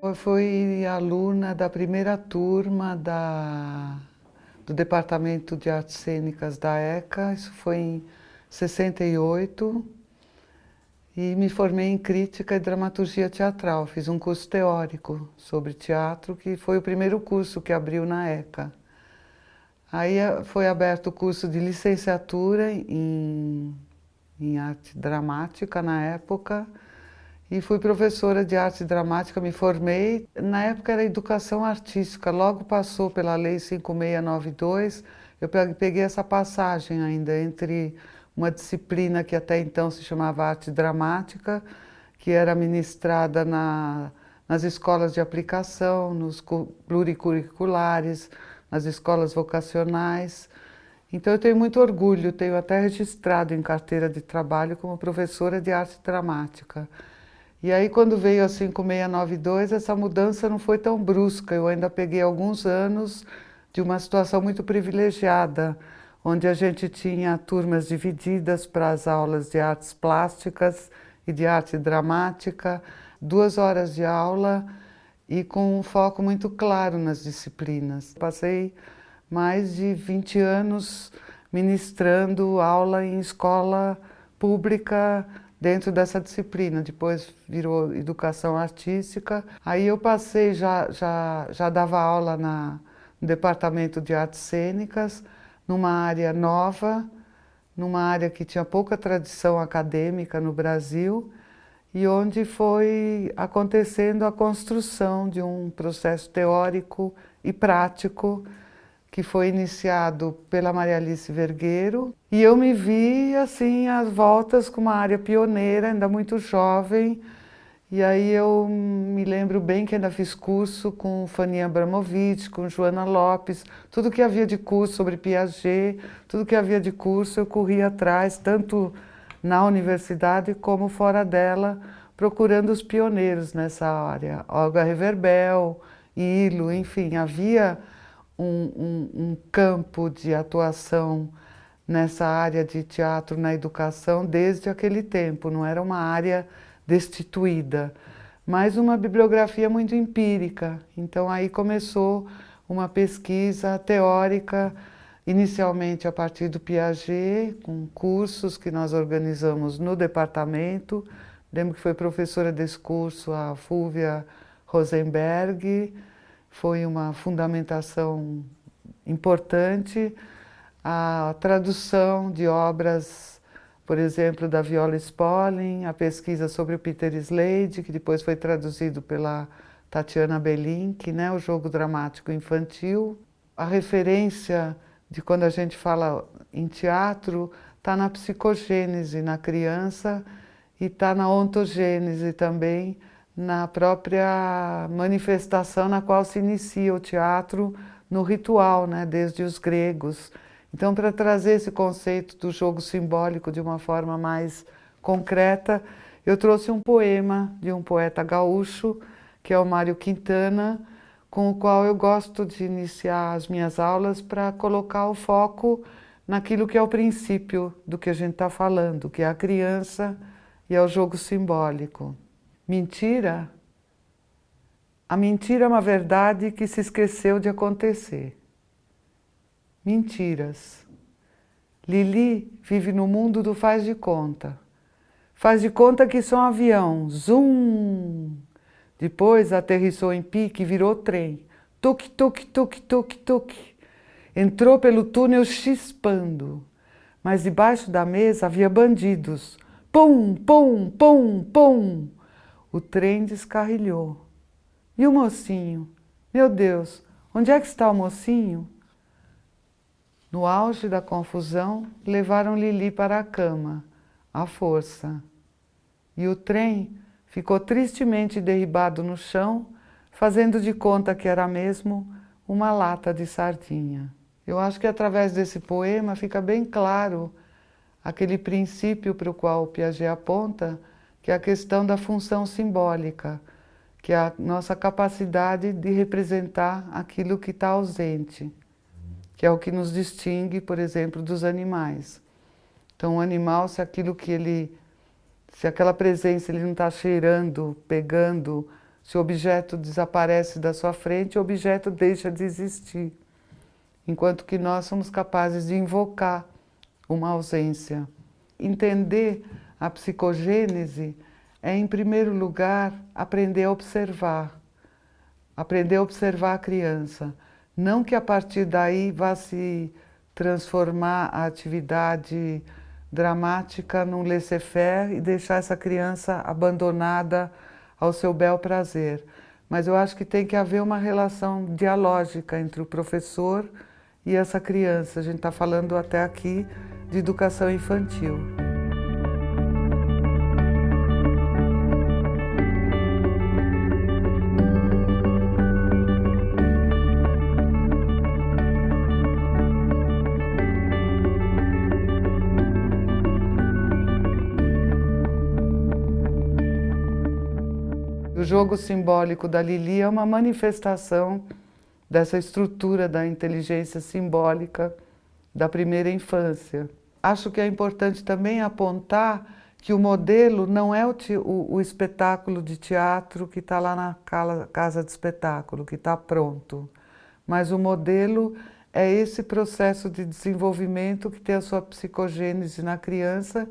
Eu fui aluna da primeira turma do Departamento de Artes Cênicas da ECA, isso foi em 68, e me formei em Crítica e Dramaturgia Teatral. Fiz um curso teórico sobre teatro, que foi o primeiro curso que abriu na ECA. Aí foi aberto o curso de licenciatura em arte dramática na época, e fui professora de arte dramática, me formei. Na época era educação artística, logo passou pela Lei 5692, eu peguei essa passagem ainda entre uma disciplina que até então se chamava arte dramática, que era ministrada nas escolas de aplicação, nos pluricurriculares, nas escolas vocacionais. Então eu tenho muito orgulho, tenho até registrado em carteira de trabalho como professora de arte dramática. E aí quando veio a 5692, essa mudança não foi tão brusca, eu ainda peguei alguns anos de uma situação muito privilegiada, onde a gente tinha turmas divididas para as aulas de artes plásticas e de arte dramática, 2 horas de aula e com um foco muito claro nas disciplinas. Passei mais de 20 anos ministrando aula em escola pública dentro dessa disciplina. Depois virou educação artística. Aí eu passei, já dava aula no Departamento de Artes Cênicas, numa área nova, numa área que tinha pouca tradição acadêmica no Brasil, e onde foi acontecendo a construção de um processo teórico e prático que foi iniciado pela Maria Alice Vergueiro, e eu me vi assim às voltas com uma área pioneira, ainda muito jovem, e aí eu me lembro bem que ainda fiz curso com Fanny Abramovich, com Joana Lopes, tudo que havia de curso sobre Piaget, tudo que havia de curso eu corria atrás, tanto na universidade como fora dela, procurando os pioneiros nessa área. Olga Reverbel, Ilo, enfim, havia um campo de atuação nessa área de teatro na educação desde aquele tempo, não era uma área destituída, mas uma bibliografia muito empírica. Então aí começou uma pesquisa teórica, inicialmente a partir do Piaget, com cursos que nós organizamos no departamento. Lembro que foi professora desse curso a Fúvia Rosenberg, foi uma fundamentação importante. A tradução de obras, por exemplo, da Viola Spolin, a pesquisa sobre o Peter Slade, que depois foi traduzido pela Tatiana Belink, né, o jogo dramático infantil. A referência de quando a gente fala em teatro está na psicogênese na criança e está na ontogênese também, na própria manifestação na qual se inicia o teatro no ritual, né, desde os gregos. Então, para trazer esse conceito do jogo simbólico de uma forma mais concreta, eu trouxe um poema de um poeta gaúcho, que é o Mário Quintana, com o qual eu gosto de iniciar as minhas aulas para colocar o foco naquilo que é o princípio do que a gente está falando, que é a criança e é o jogo simbólico. Mentira? A mentira é uma verdade que se esqueceu de acontecer. Mentiras. Lili vive no mundo do faz de conta. Faz de conta que isso é um avião. Zum! Depois aterrissou em pique e virou trem. Tuque, tuque, tuque, tuque, tuque. Entrou pelo túnel chispando. Mas debaixo da mesa havia bandidos. Pum, pum, pum, pum. O trem descarrilhou. E o mocinho? Meu Deus, onde é que está o mocinho? No auge da confusão, levaram Lili para a cama, à força. E o trem ficou tristemente derribado no chão, fazendo de conta que era mesmo uma lata de sardinha. Eu acho que através desse poema fica bem claro aquele princípio para o qual o Piaget aponta, que é a questão da função simbólica, que é a nossa capacidade de representar aquilo que está ausente, que é o que nos distingue, por exemplo, dos animais. Então, o animal, se aquela presença ele não está cheirando, pegando, Se o objeto desaparece da sua frente, o objeto deixa de existir. Enquanto que nós somos capazes de invocar uma ausência. Entender a psicogênese é, em primeiro lugar, aprender a observar. Aprender a observar a criança. Não que a partir daí vá se transformar a atividade dramática num laissez-faire e deixar essa criança abandonada ao seu bel prazer. Mas eu acho que tem que haver uma relação dialógica entre o professor e essa criança. A gente está falando até aqui de educação infantil. O jogo simbólico da Lili é uma manifestação dessa estrutura da inteligência simbólica da primeira infância. Acho que é importante também apontar que o modelo não é o espetáculo de teatro que está lá na casa de espetáculo, que está pronto, mas o modelo é esse processo de desenvolvimento que tem a sua psicogênese na criança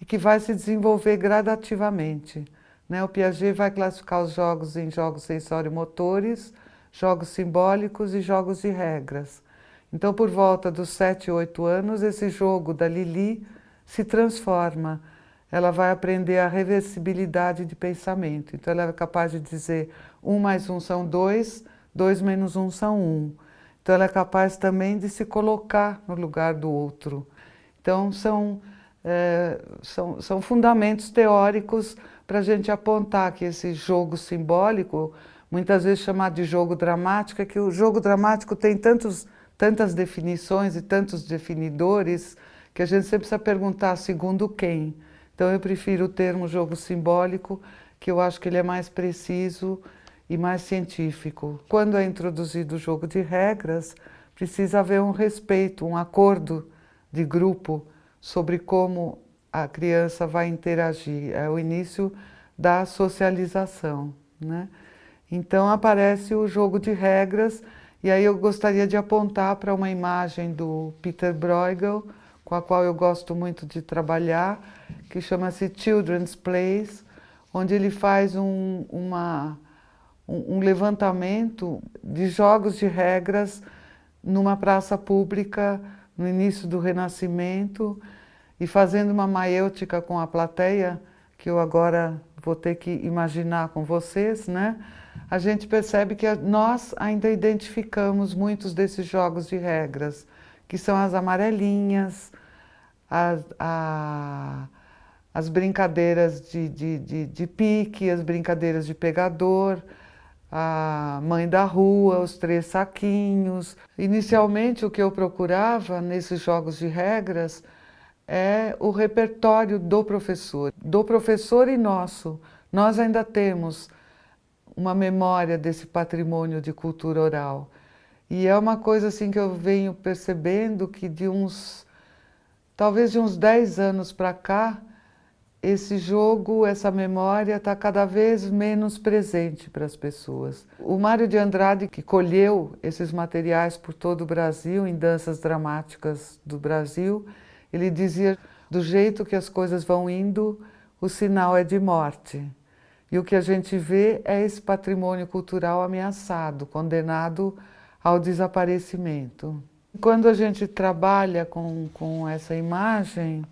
e que vai se desenvolver gradativamente. O Piaget vai classificar os jogos em jogos sensório-motores, jogos simbólicos e jogos de regras. Então, por volta dos 7, 8 anos, esse jogo da Lili se transforma. Ela vai aprender a reversibilidade de pensamento. Então, ela é capaz de dizer 1 mais 1 são 2, 2 menos 1 são 1. Então, ela é capaz também de se colocar no lugar do outro. Então, são fundamentos teóricos para a gente apontar que esse jogo simbólico, muitas vezes chamado de jogo dramático, é que o jogo dramático tem tantas definições e tantos definidores que a gente sempre precisa perguntar segundo quem. Então eu prefiro o termo jogo simbólico, que eu acho que ele é mais preciso e mais científico. Quando é introduzido o jogo de regras, precisa haver um respeito, um acordo de grupo sobre como a criança vai interagir. É o início da socialização, Então aparece o jogo de regras, e aí eu gostaria de apontar para uma imagem do Peter Bruegel, com a qual eu gosto muito de trabalhar, que chama-se Children's Plays, onde ele faz um levantamento de jogos de regras numa praça pública no início do Renascimento, e fazendo uma maiêutica com a plateia, que eu agora vou ter que imaginar com vocês, a gente percebe que nós ainda identificamos muitos desses jogos de regras, que são as amarelinhas, as brincadeiras de pique, as brincadeiras de pegador, a mãe da rua, os 3 saquinhos. Inicialmente, o que eu procurava nesses jogos de regras é o repertório do professor e nosso. Nós ainda temos uma memória desse patrimônio de cultura oral. E é uma coisa assim que eu venho percebendo que talvez de uns 10 anos para cá, esse jogo, essa memória está cada vez menos presente para as pessoas. O Mário de Andrade, que colheu esses materiais por todo o Brasil, em danças dramáticas do Brasil, ele dizia, do jeito que as coisas vão indo, o sinal é de morte. E o que a gente vê é esse patrimônio cultural ameaçado, condenado ao desaparecimento. Quando a gente trabalha com essa imagem,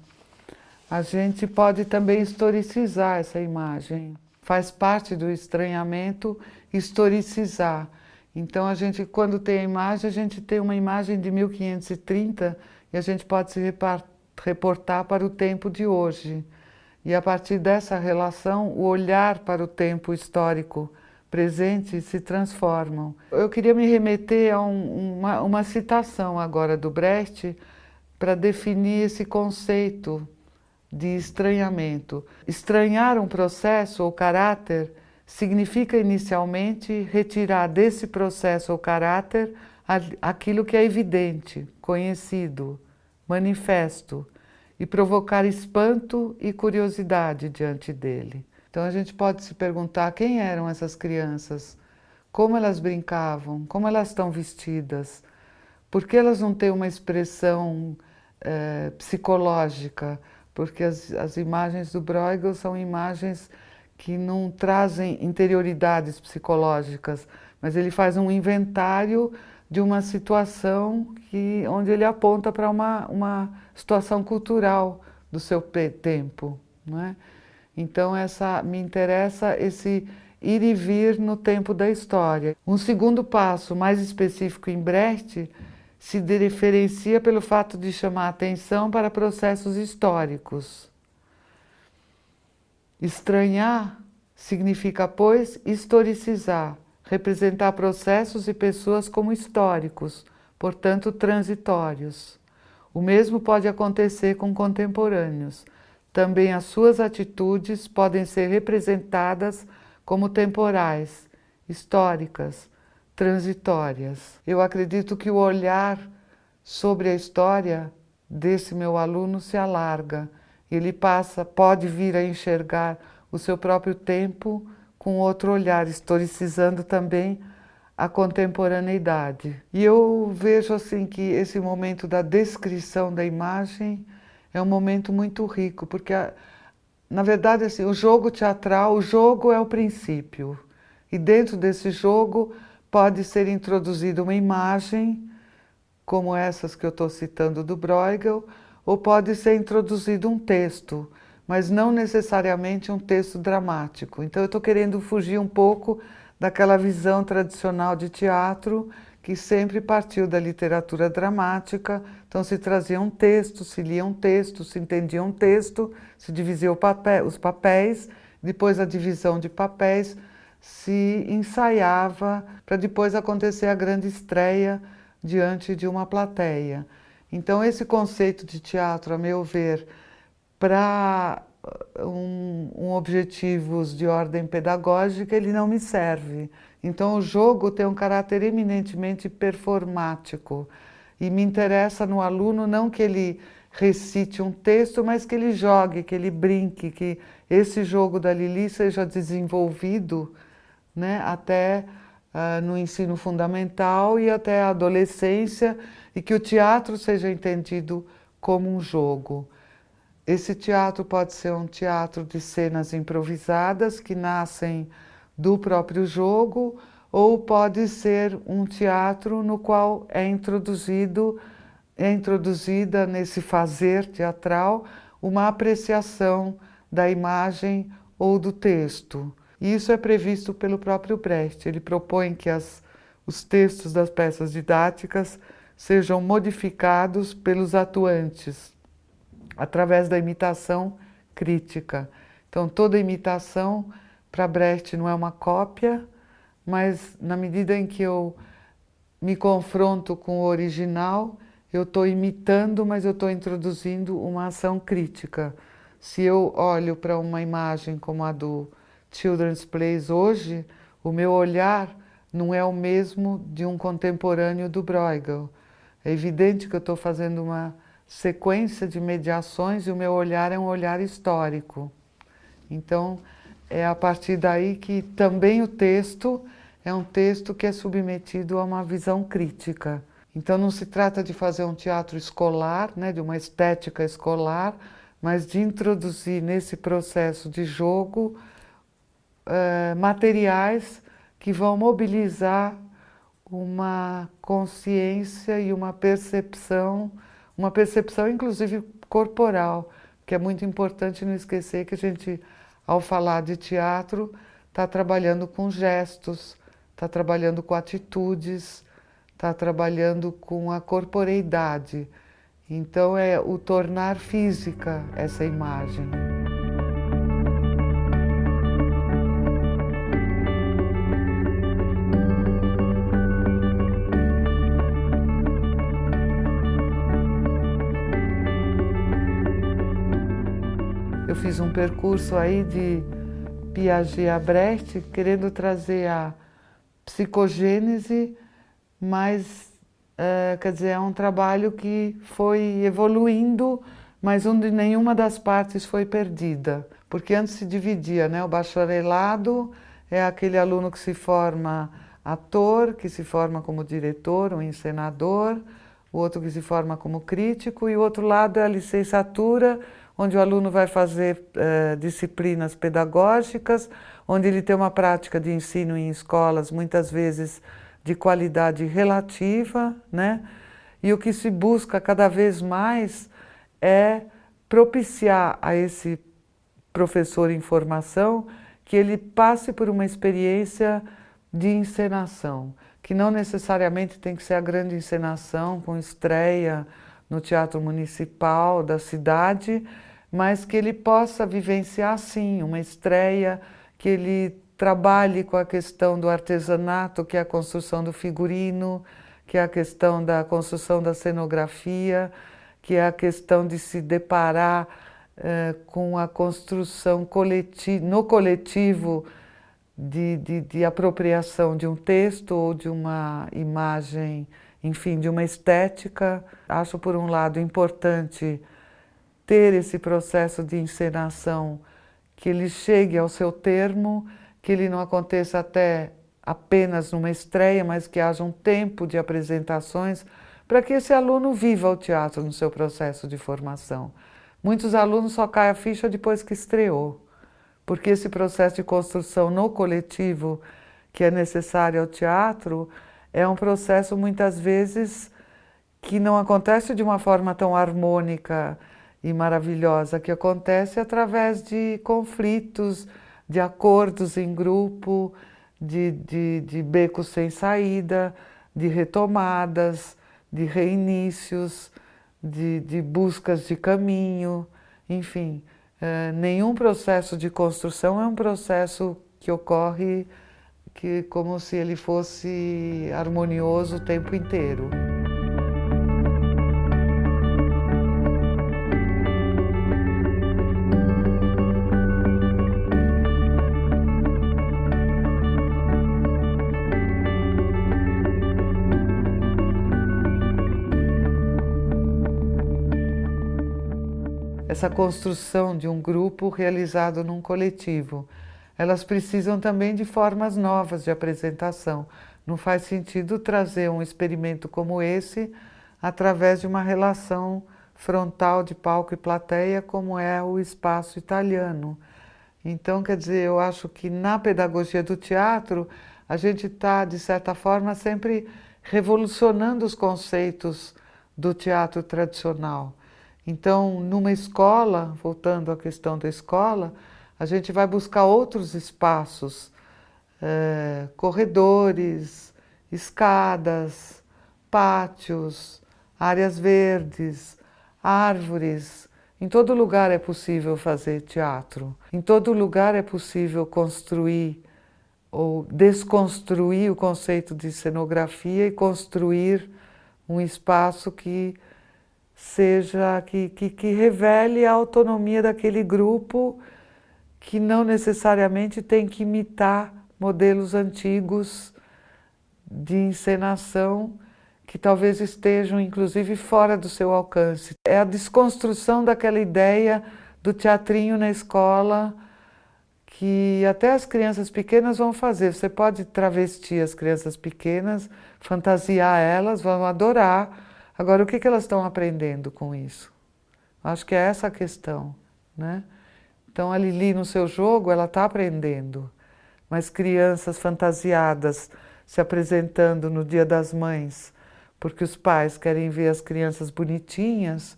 a gente pode também historicizar essa imagem. Faz parte do estranhamento historicizar. Então, quando tem a imagem, a gente tem uma imagem de 1530 e a gente pode se reportar para o tempo de hoje. E a partir dessa relação, o olhar para o tempo histórico presente se transformam. Eu queria me remeter a uma citação agora do Brecht para definir esse conceito de estranhamento. Estranhar um processo ou caráter significa inicialmente retirar desse processo ou caráter aquilo que é evidente, conhecido, manifesto, e provocar espanto e curiosidade diante dele. Então a gente pode se perguntar quem eram essas crianças, como elas brincavam, como elas estão vestidas, por que elas não têm uma expressão psicológica? Porque as imagens do Bruegel são imagens que não trazem interioridades psicológicas, mas ele faz um inventário de uma situação onde ele aponta para uma situação cultural do seu tempo, não é? Então me interessa esse ir e vir no tempo da história. Um segundo passo, mais específico em Brecht, se diferencia pelo fato de chamar a atenção para processos históricos. Estranhar significa, pois, historicizar, representar processos e pessoas como históricos, portanto transitórios. O mesmo pode acontecer com contemporâneos. Também as suas atitudes podem ser representadas como temporais, históricas, transitórias. Eu acredito que o olhar sobre a história desse meu aluno se alarga. Ele pode vir a enxergar o seu próprio tempo com outro olhar, historicizando também a contemporaneidade. E eu vejo assim que esse momento da descrição da imagem é um momento muito rico, porque na verdade assim, o jogo teatral, o jogo é o princípio. E dentro desse jogo pode ser introduzida uma imagem, como essas que eu estou citando do Bruegel, ou pode ser introduzido um texto, mas não necessariamente um texto dramático. Então eu estou querendo fugir um pouco daquela visão tradicional de teatro que sempre partiu da literatura dramática. Então se trazia um texto, se lia um texto, se entendia um texto, se dizia os papéis, depois a divisão de papéis se ensaiava para depois acontecer a grande estreia diante de uma plateia. Então esse conceito de teatro, a meu ver, para objetivos de ordem pedagógica, ele não me serve. Então o jogo tem um caráter eminentemente performático e me interessa no aluno não que ele recite um texto, mas que ele jogue, que ele brinque, que esse jogo da Lili seja desenvolvido, né, até no ensino fundamental e até a adolescência, e que o teatro seja entendido como um jogo. Esse teatro pode ser um teatro de cenas improvisadas que nascem do próprio jogo, ou pode ser um teatro no qual é introduzida nesse fazer teatral uma apreciação da imagem ou do texto. E isso é previsto pelo próprio Brecht. Ele propõe que os textos das peças didáticas sejam modificados pelos atuantes, através da imitação crítica. Então, toda imitação, para Brecht, não é uma cópia, mas na medida em que eu me confronto com o original, eu estou imitando, mas eu estou introduzindo uma ação crítica. Se eu olho para uma imagem como a do Children's Plays hoje, o meu olhar não é o mesmo de um contemporâneo do Bruegel. É evidente que eu estou fazendo uma sequência de mediações e o meu olhar é um olhar histórico. Então, é a partir daí que também o texto é um texto que é submetido a uma visão crítica. Então não se trata de fazer um teatro escolar, né, de uma estética escolar, mas de introduzir nesse processo de jogo materiais que vão mobilizar uma consciência e uma percepção inclusive corporal, que é muito importante não esquecer que a gente, ao falar de teatro, está trabalhando com gestos, está trabalhando com atitudes, está trabalhando com a corporeidade. Então é o tornar física essa imagem. Eu fiz um percurso aí de Piaget a Brecht, querendo trazer a psicogênese, mas quer dizer, é um trabalho que foi evoluindo, mas onde nenhuma das partes foi perdida. Porque antes se dividia, né? O bacharelado é aquele aluno que se forma ator, que se forma como diretor ou encenador, o outro que se forma como crítico, e o outro lado é a licenciatura, onde o aluno vai fazer disciplinas pedagógicas, onde ele tem uma prática de ensino em escolas, muitas vezes de qualidade relativa, né? E o que se busca cada vez mais é propiciar a esse professor em formação que ele passe por uma experiência de encenação, que não necessariamente tem que ser a grande encenação com estreia no Teatro Municipal da cidade, mas que ele possa vivenciar sim uma estreia, que ele trabalhe com a questão do artesanato, que é a construção do figurino, que é a questão da construção da cenografia, que é a questão de se deparar com a construção no coletivo de apropriação de um texto ou de uma imagem, enfim, de uma estética. Acho, por um lado, importante ter esse processo de encenação, que ele chegue ao seu termo, que ele não aconteça até apenas numa estreia, mas que haja um tempo de apresentações para que esse aluno viva o teatro no seu processo de formação. Muitos alunos só caem a ficha depois que estreou, porque esse processo de construção no coletivo que é necessário ao teatro é um processo muitas vezes que não acontece de uma forma tão harmônica e maravilhosa, que acontece através de conflitos, de acordos em grupo, de becos sem saída, de retomadas, de reinícios, de buscas de caminho, enfim. Nenhum processo de construção é um processo que ocorre como se ele fosse harmonioso o tempo inteiro. Essa construção de um grupo realizado num coletivo. Elas precisam também de formas novas de apresentação. Não faz sentido trazer um experimento como esse através de uma relação frontal de palco e plateia, como é o espaço italiano. Então, quer dizer, eu acho que na pedagogia do teatro, a gente está, de certa forma, sempre revolucionando os conceitos do teatro tradicional. Então, numa escola, voltando à questão da escola, a gente vai buscar outros espaços, corredores, escadas, pátios, áreas verdes, árvores. Em todo lugar é possível fazer teatro. Em todo lugar é possível construir ou desconstruir o conceito de cenografia e construir um espaço que seja, que revele a autonomia daquele grupo, que não necessariamente tem que imitar modelos antigos de encenação que talvez estejam inclusive fora do seu alcance. É a desconstrução daquela ideia do teatrinho na escola que até as crianças pequenas vão fazer. Você pode travestir as crianças pequenas, fantasiar elas, vão adorar. Agora, o que elas estão aprendendo com isso? Acho que é essa a questão, né? Então, a Lili, no seu jogo, ela está aprendendo. Mas crianças fantasiadas se apresentando no Dia das Mães, porque os pais querem ver as crianças bonitinhas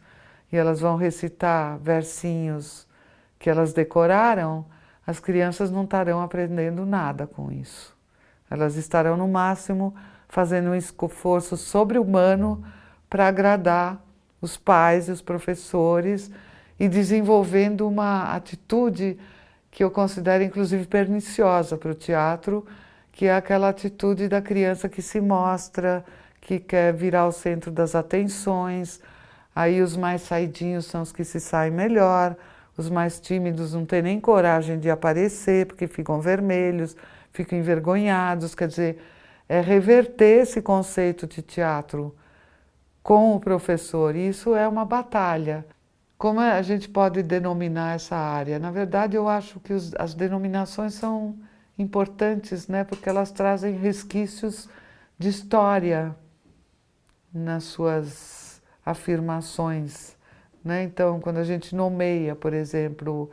e elas vão recitar versinhos que elas decoraram, as crianças não estarão aprendendo nada com isso. Elas estarão, no máximo, fazendo um esforço sobre-humano para agradar os pais e os professores e desenvolvendo uma atitude que eu considero inclusive perniciosa para o teatro, que é aquela atitude da criança que se mostra, que quer virar o centro das atenções. Aí os mais saidinhos são os que se saem melhor, os mais tímidos não têm nem coragem de aparecer porque ficam vermelhos, ficam envergonhados. Quer dizer, é reverter esse conceito de teatro com o professor. E isso é uma batalha. Como a gente pode denominar essa área? Na verdade, eu acho que as denominações são importantes, né? Porque elas trazem resquícios de história nas suas afirmações, né? Então, quando a gente nomeia, por exemplo,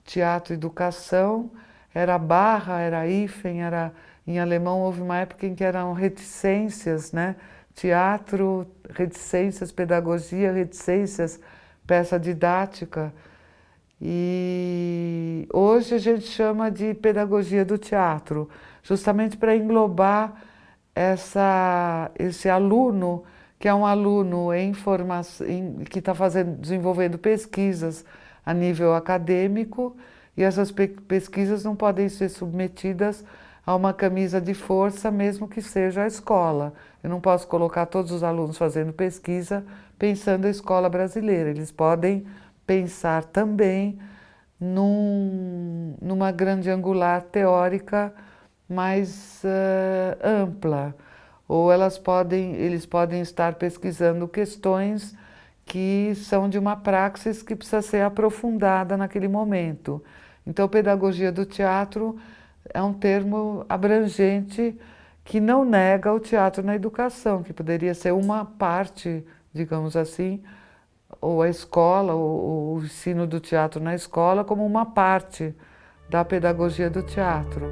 teatro e educação, era barra, era hífen, era... Em alemão houve uma época em que eram reticências, né? Teatro, reticências, pedagogia, reticências, peça didática. E hoje a gente chama de pedagogia do teatro, justamente para englobar esse aluno, que é um aluno em formação, que está desenvolvendo pesquisas a nível acadêmico, e essas pesquisas não podem ser submetidas a uma camisa de força, mesmo que seja a escola. Eu não posso colocar todos os alunos fazendo pesquisa pensando a escola brasileira. Eles podem pensar também numa grande angular teórica mais ampla. Ou eles podem estar pesquisando questões que são de uma praxis que precisa ser aprofundada naquele momento. Então, pedagogia do teatro é um termo abrangente que não nega o teatro na educação, que poderia ser uma parte, digamos assim, ou a escola, ou o ensino do teatro na escola como uma parte da pedagogia do teatro.